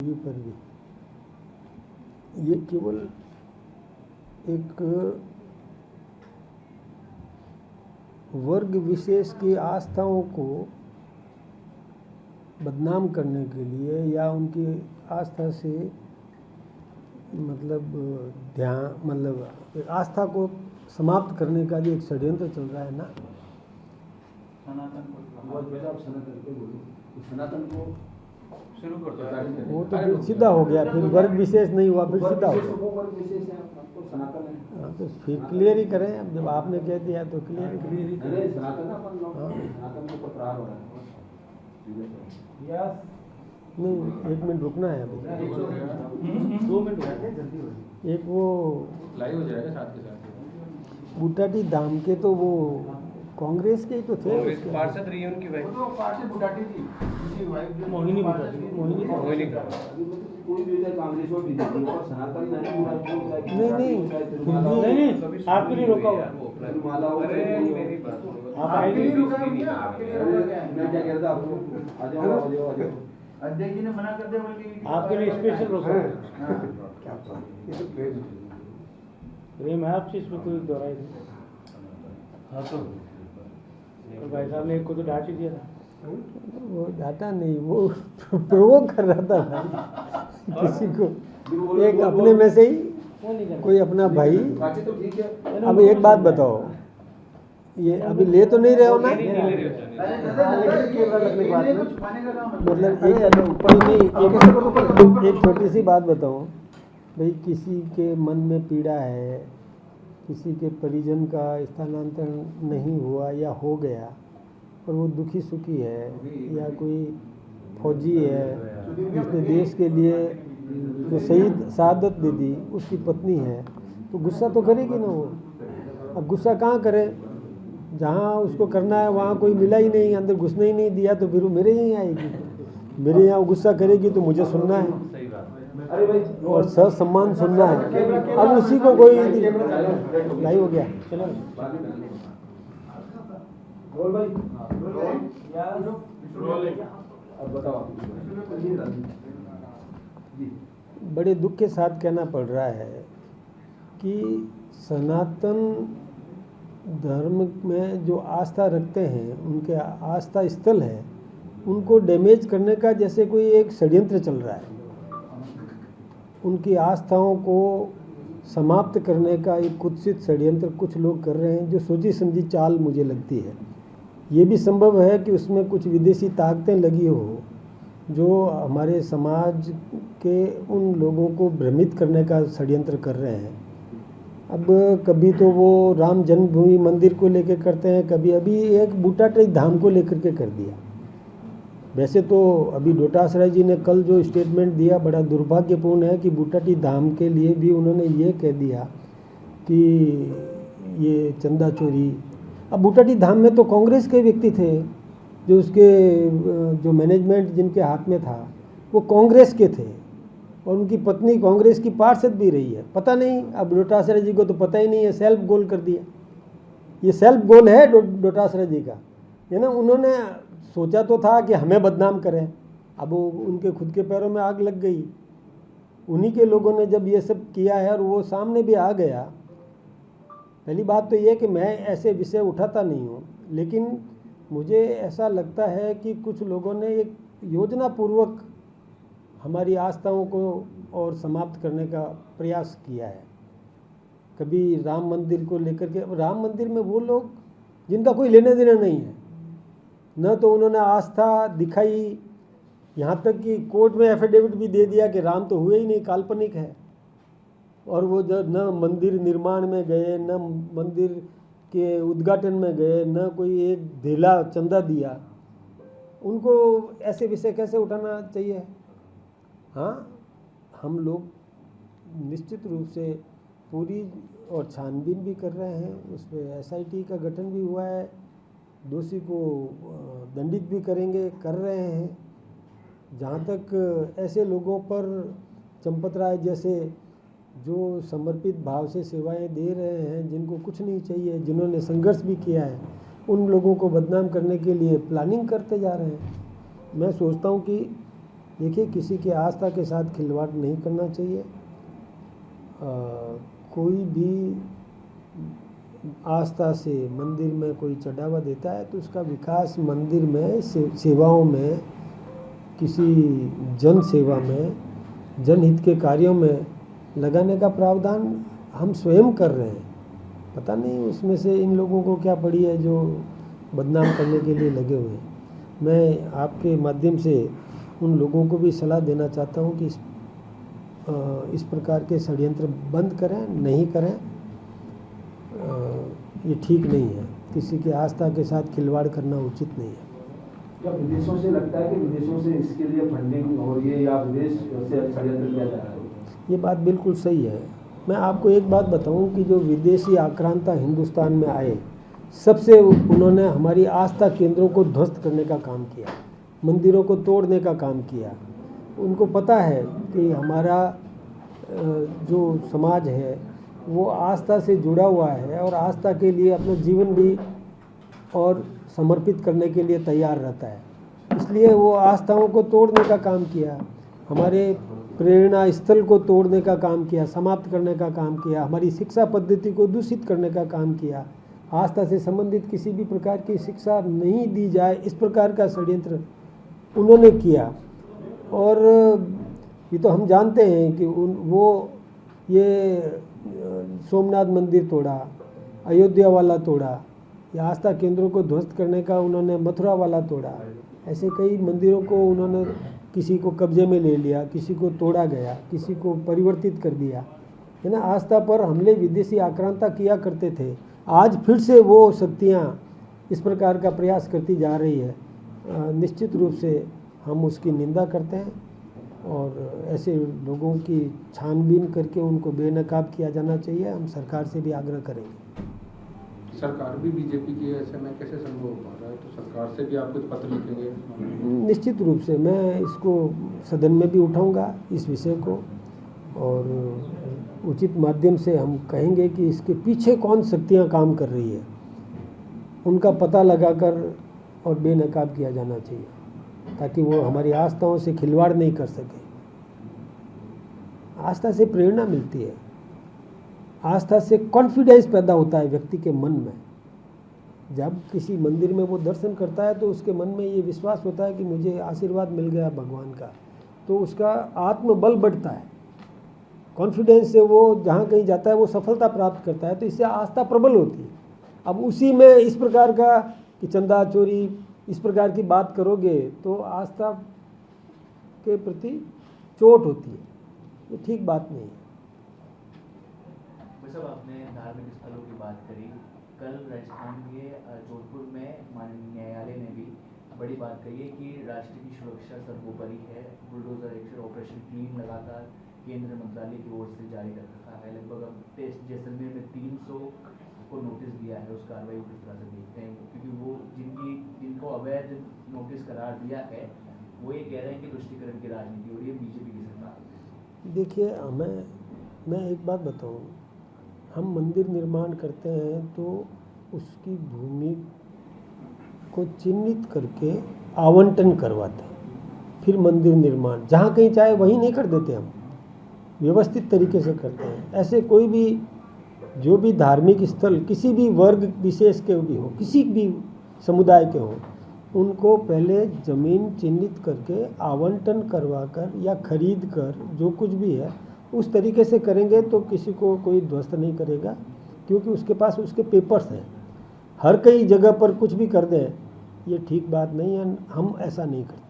TV पर भी, ये केवल एक वर्ग विशेष की आस्थाओं को बदनाम करने के लिए या उनकी आस्था से मतलब आस्था को समाप्त करने का जो एक षड्यंत्र चल रहा है ना, सनातन को शुरू कर दो, वो तो फिर सीधा हो गया, फिर वर्ग विशेष नहीं हुआ, फिर सीधा हो गया। हाँ तो फिर क्लियर ही करें, अब जब आपने कह दिया तो क्लियर ही करें। नहीं, 1 मिनट रुकना है अभी, 2 मिनट जल्दी हो, एक वो लाइव हो जाएगा साथ के साथ। बूटाटी धाम के तो वो कांग्रेस के ही तो थे, पार्षद रही है उनकी वाइफ, वो तो पार्षद बुटाटी थी, उनकी वाइफ जो मोहिनी बुटाटी, मोहिनी का कोई भी कांग्रेस और बीजेपी और सनातन नहीं, नहीं आपके लिए रोका हुआ, अरे मेरी बात आप आएंगे, मैं क्या कह रहा था आपको, आ जाओ अध्यक्ष जी ने मना कर दिया, बल्कि आपके लिए स्पेशल रोका हुआ। क्या प्रेम है आपसे, इसमें कोई दोहराई नहीं। हाँ तो और भाई साहब ने एक को तो डांट ही दिया था। वो डाटा नहीं, वो प्रोवोक कर रहा था भाई किसी को, एक अपने में से ही कोई अपना भाई। तो ठीक है, अब एक बात बताओ, ये अभी ले तो नहीं रहे हो ना, मतलब एक छोटी सी बात बताओ भाई, किसी के मन में पीड़ा है, किसी के परिजन का स्थानांतरण नहीं हुआ या हो गया और वो दुखी सुखी है, या कोई फौजी है जिसने देश के लिए जो शहीद शहादत दे दी, उसकी पत्नी है, तो गुस्सा तो करेगी ना वो। अब गुस्सा कहाँ करे, जहाँ उसको करना है वहाँ कोई मिला ही नहीं, अंदर घुसने ही नहीं दिया, तो फिर वो मेरे यहीं आएगी, मेरे यहाँ गुस्सा करेगी तो मुझे सुनना है और सम्मान सुनना है। अब उसी को कोई नहीं हो गया, चलो बोल भाई, अब बताओ। बड़े दुख के साथ कहना पड़ रहा है कि सनातन धर्म में जो आस्था रखते हैं, उनके आस्था स्थल है, उनको डैमेज करने का जैसे कोई एक षड्यंत्र चल रहा है। उनकी आस्थाओं को समाप्त करने का एक कुत्सित षड्यंत्र कुछ लोग कर रहे हैं, जो सोची समझी चाल मुझे लगती है। ये भी संभव है कि उसमें कुछ विदेशी ताकतें लगी हो, जो हमारे समाज के उन लोगों को भ्रमित करने का षड्यंत्र कर रहे हैं। अब कभी तो वो राम जन्मभूमि मंदिर को लेकर करते हैं, कभी अभी एक बूटाटी धाम को लेकर के कर दिया। वैसे तो अभी डोटासरा जी ने कल जो स्टेटमेंट दिया बड़ा दुर्भाग्यपूर्ण है कि बूटाटी धाम के लिए भी उन्होंने ये कह दिया कि ये चंदा चोरी। अब बूटाटी धाम में तो कांग्रेस के व्यक्ति थे, जो उसके जो मैनेजमेंट जिनके हाथ में था वो कांग्रेस के थे, और उनकी पत्नी कांग्रेस की पार्षद भी रही है। पता नहीं, अब डोटासरा जी को तो पता ही नहीं है, सेल्फ गोल कर दिया। ये सेल्फ गोल है डोटासरा जी का, है ना। उन्होंने सोचा तो था कि हमें बदनाम करें, अब वो उनके खुद के पैरों में आग लग गई। उन्हीं के लोगों ने जब ये सब किया है और वो सामने भी आ गया। पहली बात तो ये कि मैं ऐसे विषय उठाता नहीं हूँ, लेकिन मुझे ऐसा लगता है कि कुछ लोगों ने एक योजनापूर्वक हमारी आस्थाओं को और समाप्त करने का प्रयास किया है। कभी राम मंदिर को लेकर के, राम मंदिर में वो लोग जिनका कोई लेना देना नहीं है, न तो उन्होंने आस्था दिखाई, यहाँ तक कि कोर्ट में एफिडेविट भी दे दिया कि राम तो हुए ही नहीं, काल्पनिक है। और वो जब न मंदिर निर्माण में गए, न मंदिर के उद्घाटन में गए, न कोई एक धेला चंदा दिया, उनको ऐसे विषय कैसे उठाना चाहिए। हाँ, हम लोग निश्चित रूप से पूरी और छानबीन भी कर रहे हैं, उसमें एसआईटी का गठन भी हुआ है, दोषी को दंडित भी करेंगे, कर रहे हैं। जहाँ तक ऐसे लोगों पर चंपत राय जैसे जो समर्पित भाव से सेवाएं दे रहे हैं, जिनको कुछ नहीं चाहिए, जिन्होंने संघर्ष भी किया है, उन लोगों को बदनाम करने के लिए प्लानिंग करते जा रहे हैं। मैं सोचता हूँ कि देखिए, किसी की आस्था के साथ खिलवाड़ नहीं करना चाहिए। कोई भी आस्था से मंदिर में कोई चढ़ावा देता है तो उसका विकास मंदिर में सेवाओं में, किसी जन सेवा में, जनहित के कार्यों में लगाने का प्रावधान हम स्वयं कर रहे हैं। पता नहीं उसमें से इन लोगों को क्या पड़ी है जो बदनाम करने के लिए लगे हुए हैं। मैं आपके माध्यम से उन लोगों को भी सलाह देना चाहता हूं कि इस प्रकार के षड्यंत्र बंद करें, नहीं करें। ये ठीक नहीं है, किसी की आस्था के साथ खिलवाड़ करना उचित नहीं है। क्या विदेशों से लगता है कि विदेशों से इसके लिए फंडिंग हो रही है या विदेश से षड्यंत्र किया जा रहा है? ये बात बिल्कुल सही है। मैं आपको एक बात बताऊं कि जो विदेशी आक्रांता हिंदुस्तान में आए, सबसे उन्होंने हमारी आस्था केंद्रों को ध्वस्त करने का काम किया, मंदिरों को तोड़ने का काम किया। उनको पता है कि हमारा जो समाज है वो आस्था से जुड़ा हुआ है और आस्था के लिए अपना जीवन भी और समर्पित करने के लिए तैयार रहता है। इसलिए वो आस्थाओं को तोड़ने का काम किया, हमारे प्रेरणा स्थल को तोड़ने का काम किया, समाप्त करने का काम किया, हमारी शिक्षा पद्धति को दूषित करने का काम किया। आस्था से संबंधित किसी भी प्रकार की शिक्षा नहीं दी जाए, इस प्रकार का षड्यंत्र उन्होंने किया। और ये तो हम जानते हैं कि ये सोमनाथ मंदिर तोड़ा, अयोध्या वाला तोड़ा, या आस्था केंद्रों को ध्वस्त करने का उन्होंने मथुरा वाला तोड़ा। ऐसे कई मंदिरों को उन्होंने किसी को कब्जे में ले लिया, किसी को तोड़ा गया, किसी को परिवर्तित कर दिया, है ना। आस्था पर हमले विदेशी आक्रांता किया करते थे, आज फिर से वो शक्तियाँ इस प्रकार का प्रयास करती जा रही है। निश्चित रूप से हम उसकी निंदा करते हैं और ऐसे लोगों की छानबीन करके उनको बेनकाब किया जाना चाहिए। हम सरकार से भी आग्रह करेंगे। सरकार भी बीजेपी की है, ऐसे में कैसे संभव हो पा रहा है? तो सरकार से भी आप कुछ पत्र लिखेंगे? निश्चित रूप से मैं इसको सदन में भी उठाऊंगा इस विषय को, और उचित माध्यम से हम कहेंगे कि इसके पीछे कौन शक्तियां काम कर रही है, उनका पता लगाकर और बेनकाब किया जाना चाहिए, ताकि वो हमारी आस्थाओं से खिलवाड़ नहीं कर सके। आस्था से प्रेरणा मिलती है, आस्था से कॉन्फिडेंस पैदा होता है व्यक्ति के मन में। जब किसी मंदिर में वो दर्शन करता है तो उसके मन में ये विश्वास होता है कि मुझे आशीर्वाद मिल गया भगवान का, तो उसका आत्मबल बढ़ता है। कॉन्फिडेंस से वो जहाँ कहीं जाता है वो सफलता प्राप्त करता है, तो इससे आस्था प्रबल होती है। अब उसी में इस प्रकार का कि चंदा चोरी इस प्रकार की बात करोगे तो आस्था के प्रति चोट होती है, ये ठीक बात नहीं है। सब आपने धार्मिक स्थलों की बात करी। कल राजस्थान के जोधपुर में माननीय न्यायालय ने भी बड़ी बात कही है कि राष्ट्र की सुरक्षा सर्वोपरि है। बुलडोजर एक्शन ऑपरेशन क्लीन लगातार केंद्रीय मंत्रालय की ओर से जारी कर रखा है। लगभग अब जैसलमेर में 300 को नोटिस दिया है। उस कार्रवाई को किस तरह से देखते हैं? क्योंकि वो जिनको अवैध नोटिस करार दिया है वो ये कह रहे हैं कि तुष्टीकरण की राजनीति हो रही है बीजेपी की सरकार। देखिए, मैं एक बात बताऊँ, हम मंदिर निर्माण करते हैं तो उसकी भूमि को चिन्हित करके आवंटन करवाते हैं, फिर मंदिर निर्माण जहाँ कहीं चाहे वहीं नहीं कर देते, हम व्यवस्थित तरीके से करते हैं। ऐसे कोई भी जो भी धार्मिक स्थल किसी भी वर्ग विशेष के भी हो, किसी भी समुदाय के हो, उनको पहले ज़मीन चिन्हित करके आवंटन करवा कर या खरीद कर जो कुछ भी है उस तरीके से करेंगे तो किसी को कोई ध्वस्त नहीं करेगा, क्योंकि उसके पास उसके पेपर्स हैं। हर कई जगह पर कुछ भी कर दें, ये ठीक बात नहीं है, हम ऐसा नहीं करते।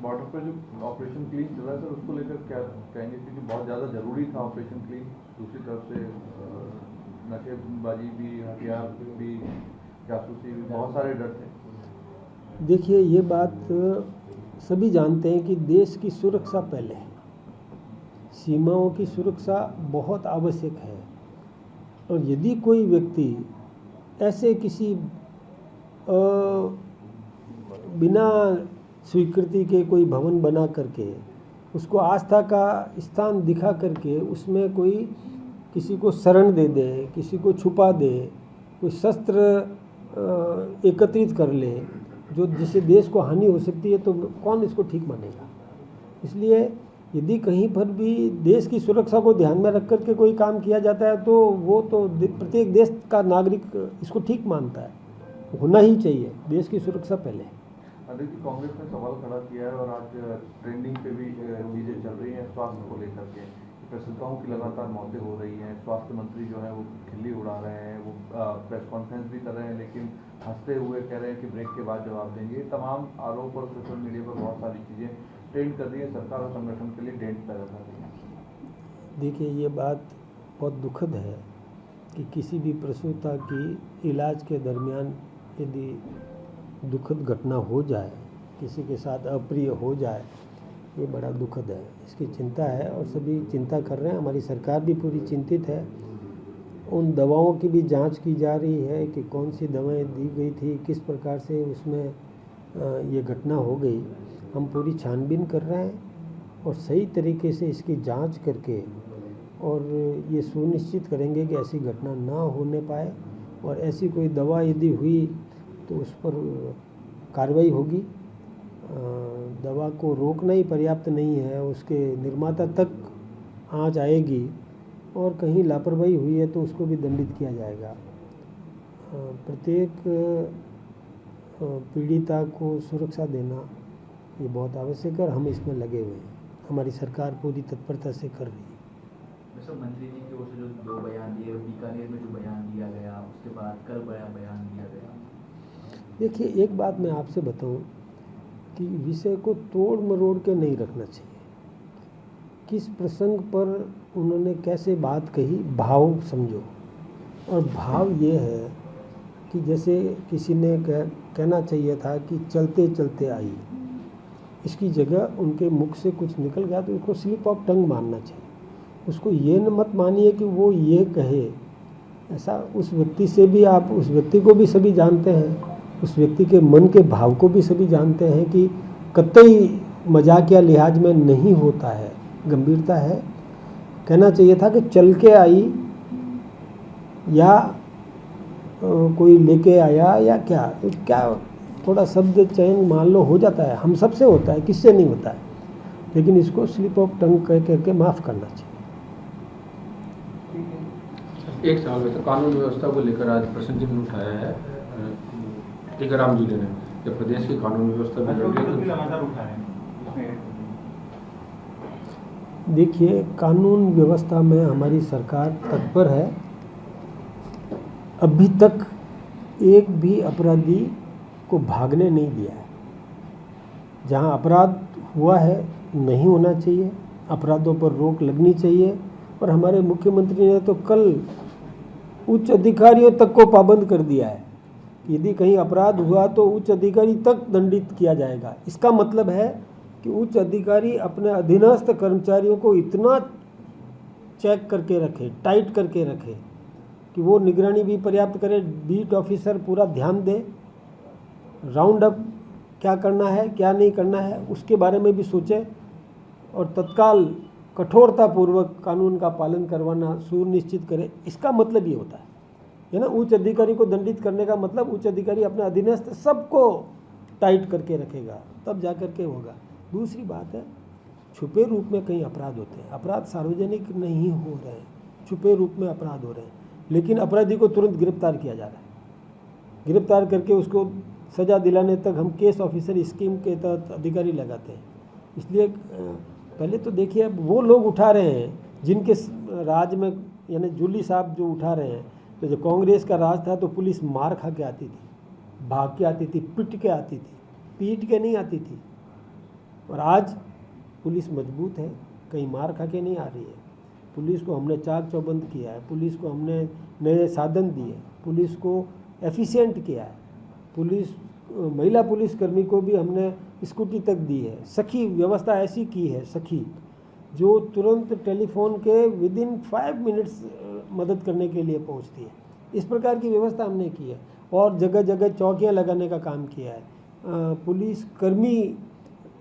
बॉर्डर पर जो ऑपरेशन क्लीन चल रहा है सर, उसको लेकर क्या कहेंगे? क्योंकि बहुत ज़्यादा ज़रूरी था ऑपरेशन क्लीन। दूसरी तरफ से नाकेबाजी भी, हथियार भी, जासूसी भी, बहुत सारे डर थे। देखिए, ये बात सभी जानते हैं कि देश की सुरक्षा पहले है, सीमाओं की सुरक्षा बहुत आवश्यक है। और यदि कोई व्यक्ति ऐसे किसी बिना स्वीकृति के कोई भवन बना करके उसको आस्था का स्थान दिखा करके उसमें कोई किसी को शरण दे दे, किसी को छुपा दे, कोई शस्त्र एकत्रित कर ले, जो जिससे देश को हानि हो सकती है, तो कौन इसको ठीक मानेगा। इसलिए यदि कहीं पर भी देश की सुरक्षा को ध्यान में रख कर के कोई काम किया जाता है, तो वो तो प्रत्येक देश का नागरिक इसको ठीक मानता है, होना ही चाहिए। देश की सुरक्षा पहले। देखिए, कांग्रेस ने सवाल खड़ा किया है और आज ट्रेंडिंग पे भी चीज़ें चल रही हैं स्वास्थ्य को लेकर के। प्रसूताओं की लगातार मौतें हो रही हैं, स्वास्थ्य मंत्री जो है वो खिल्ली उड़ा रहे हैं, वो प्रेस कॉन्फ्रेंस भी कर रहे हैं, लेकिन हंसते हुए कह रहे हैं कि ब्रेक के बाद जवाब देंगे। तमाम आरोप और सोशल मीडिया पर बहुत सारी चीज़ें ट्रेंड कर रही है, सरकार और संगठन के लिए डेंट पैदा कर रही है। देखिए, ये बात बहुत दुखद है कि किसी भी प्रसूता की इलाज के दरमियान यदि दुखद घटना हो जाए, किसी के साथ अप्रिय हो जाए, ये बड़ा दुखद है। इसकी चिंता है और सभी चिंता कर रहे हैं। हमारी सरकार भी पूरी चिंतित है। उन दवाओं की भी जांच की जा रही है कि कौन सी दवाएं दी गई थी, किस प्रकार से उसमें ये घटना हो गई। हम पूरी छानबीन कर रहे हैं और सही तरीके से इसकी जांच करके और ये सुनिश्चित करेंगे कि ऐसी घटना ना होने पाए, और ऐसी कोई दवा यदि हुई तो उस पर कार्रवाई होगी। दवा को रोकना ही पर्याप्त नहीं है, उसके निर्माता तक आंच आएगी, और कहीं लापरवाही हुई है तो उसको भी दंडित किया जाएगा। प्रत्येक पीड़िता को सुरक्षा देना ये बहुत आवश्यक है और हम इसमें लगे हुए हैं। हमारी सरकार पूरी तत्परता से कर रही है। वैसे मंत्री जी की ओर से जो 2 बयान दिए, बीकानेर में जो बयान दिया गया, उसके बाद कल बयान दिया गया। देखिए, एक बात मैं आपसे बताऊं कि विषय को तोड़ मरोड़ के नहीं रखना चाहिए। किस प्रसंग पर उन्होंने कैसे बात कही, भाव समझो। और भाव ये है कि जैसे किसी ने कहना चाहिए था कि चलते चलते आई, इसकी जगह उनके मुख से कुछ निकल गया तो उसको स्लिप ऑफ टंग मानना चाहिए। उसको ये न मत मानिए कि वो ये कहे। ऐसा उस व्यक्ति से भी, आप उस व्यक्ति को भी सभी जानते हैं, उस व्यक्ति के मन के भाव को भी सभी जानते हैं कि कतई मजाकिया लिहाज में नहीं होता है, गंभीरता है। कहना चाहिए था कि चल के आई, या कोई लेके आया, या क्या थोड़ा शब्द चयन मान लो हो जाता है, हम सबसे होता है, किससे नहीं होता है, लेकिन इसको स्लिप ऑफ टंग कह करके माफ़ करना चाहिए। एक सवाल में तो कानून व्यवस्था को लेकर आज प्रश्न चिन्ह उठाया है टीकाराम जी ने, कि प्रदेश की कानून व्यवस्था लगातार उठा रहे हैं। देखिए, कानून व्यवस्था में हमारी सरकार तत्पर है। अभी तक एक भी अपराधी को भागने नहीं दिया है। जहां अपराध हुआ है नहीं होना चाहिए, अपराधों पर रोक लगनी चाहिए। और हमारे मुख्यमंत्री ने तो कल उच्च अधिकारियों तक को पाबंद कर दिया है। यदि कहीं अपराध हुआ तो उच्च अधिकारी तक दंडित किया जाएगा। इसका मतलब है कि उच्च अधिकारी अपने अधीनस्थ कर्मचारियों को इतना चेक करके रखे, टाइट करके रखे कि वो निगरानी भी पर्याप्त करे, बीट ऑफिसर पूरा ध्यान दे, राउंड अप क्या करना है क्या नहीं करना है उसके बारे में भी सोचे, और तत्काल कठोरतापूर्वक कानून का पालन करवाना सुनिश्चित करे। इसका मतलब ये होता है ना, उच्च अधिकारी को दंडित करने का मतलब उच्च अधिकारी अपने अधीनस्थ सबको टाइट करके रखेगा, तब जा कर के होगा। दूसरी बात है, छुपे रूप में कई अपराध होते हैं, अपराध सार्वजनिक नहीं हो रहे हैं, छुपे रूप में अपराध हो रहे हैं, लेकिन अपराधी को तुरंत गिरफ्तार किया जा रहा है। गिरफ्तार करके उसको सज़ा दिलाने तक हम केस ऑफिसर स्कीम के तहत अधिकारी लगाते हैं। इसलिए पहले तो देखिए, अब वो लोग उठा रहे हैं जिनके राज में, यानी जूली साहब जो उठा रहे हैं। तो जब कांग्रेस का राज था तो पुलिस मार खा के आती थी, भाग के आती थी, पिट के आती थी, पीट के नहीं आती थी। और आज पुलिस मजबूत है, कहीं मार खा के नहीं आ रही है। पुलिस को हमने चाक चौबंद किया है, पुलिस को हमने नए साधन दिए, पुलिस को एफिशिएंट किया है, महिला पुलिसकर्मी को भी हमने स्कूटी तक दी है। सखी व्यवस्था ऐसी की है, सखी जो तुरंत टेलीफोन के विदिन 5 मिनट्स मदद करने के लिए पहुंचती है। इस प्रकार की व्यवस्था हमने की है, और जगह जगह चौकियां लगाने का काम किया है। पुलिसकर्मी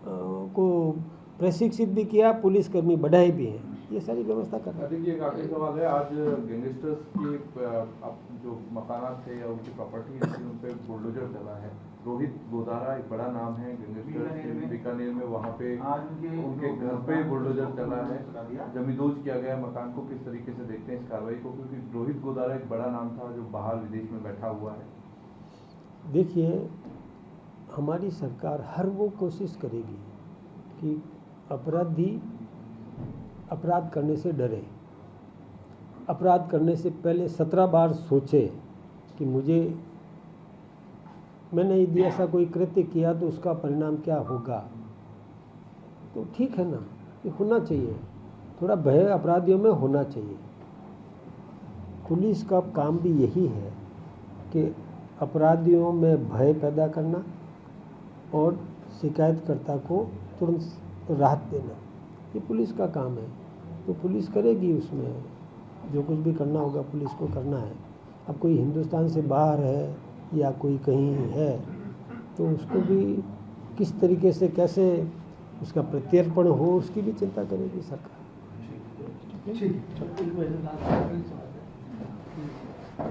को प्रशिक्षित भी किया, पुलिसकर्मी बढ़ाए भी हैं, ये सारी व्यवस्था कर रहे हैं। देखिए, एक आखिरी सवाल है, आज गैंगस्टर्स की जो मकानात थे या उनकी प्रॉपर्टी थी उन पर बुलडोजर चला है, रोहित गोदारा एक बड़ा नाम है गैंगस्टर बीकानेर में, वहाँ पे उनके घर पे बुलडोजर चला है, जमींदोज किया गया मकान को। किस तरीके से देखते हैं इस कार्रवाई को, क्योंकि रोहित गोदारा एक बड़ा नाम था जो बाहर विदेश में बैठा हुआ है। देखिए, हमारी सरकार हर वो कोशिश करेगी कि अपराधी अपराध करने से डरे, अपराध करने से पहले 17 बार सोचे कि मैंने यदि ऐसा कोई कृत्य किया तो उसका परिणाम क्या होगा। तो ठीक है ना, ये होना चाहिए, थोड़ा भय अपराधियों में होना चाहिए। पुलिस का काम भी यही है कि अपराधियों में भय पैदा करना और शिकायतकर्ता को तुरंत राहत देना, ये पुलिस का काम है। तो पुलिस करेगी, उसमें जो कुछ भी करना होगा पुलिस को करना है। अब कोई हिंदुस्तान से बाहर है या कोई कहीं है तो उसको भी किस तरीके से कैसे उसका प्रत्यर्पण हो, उसकी भी चिंता करेगी सरकार।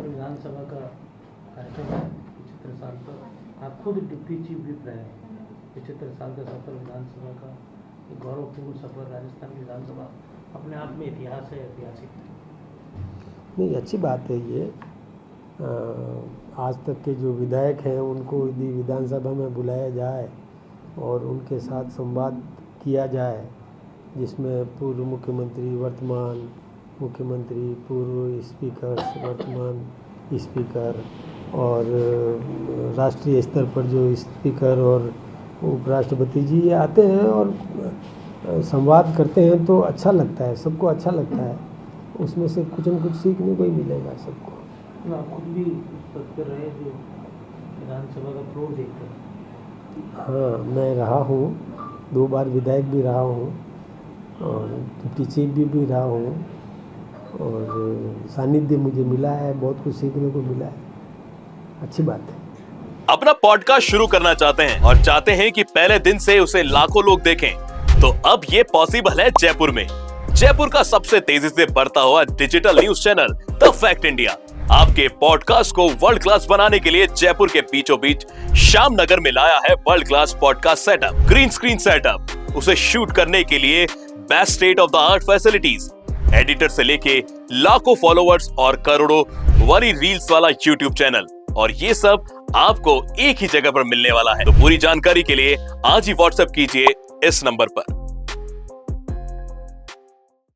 विधानसभा का कार्यक्रम है 75 साल पर, आप खुद डिप्टी चीफ विप रहे हैं। 75 साल का सफर विधानसभा का, एक गौरवपूर्ण सफर राजस्थान की विधानसभा अपने आप में इतिहास है, ऐतिहासिक। नहीं, अच्छी बात है ये। आज तक के जो विधायक हैं उनको यदि विधानसभा में बुलाया जाए और उनके साथ संवाद किया जाए, जिसमें पूर्व मुख्यमंत्री, वर्तमान मुख्यमंत्री, पूर्व स्पीकर, वर्तमान स्पीकर और राष्ट्रीय स्तर पर जो स्पीकर और उपराष्ट्रपति जी ये आते हैं और संवाद करते हैं तो अच्छा लगता है, सबको अच्छा लगता है। उसमें से कुछ न कुछ सीखने को ही मिलेगा सबको। आप खुद भी तत्पर रहे जो विधानसभा का फ्लोर देखते हैं। हाँ, मैं रहा हूँ, 2 बार विधायक भी रहा हूँ और डिप्टी चीफ भी रहा हूँ और सानिध्य मुझे मिला है, बहुत कुछ सीखने को मिला है, अच्छी बात है। अपना पॉडकास्ट शुरू करना चाहते हैं और चाहते हैं कि पहले दिन से उसे लाखों लोग देखें, तो अब ये पॉसिबल है जयपुर में। जयपुर का सबसे तेजी से बढ़ता हुआ digital news channel the fact India आपके पॉडकास्ट को वर्ल्ड क्लास बनाने के लिए जयपुर के बीचों बीच श्यामनगर में लाया है world class podcast setup, green screen setup, उसे शूट करने के लिए best state of the art facilities, editor से लेके लाखों फॉलोअर्स और करोड़ों वाली रील्स वाला यूट्यूब चैनल, और ये सब आपको एक ही जगह पर मिलने वाला है। तो पूरी जानकारी के लिए आज ही व्हाट्सएप कीजिए इस नंबर पर।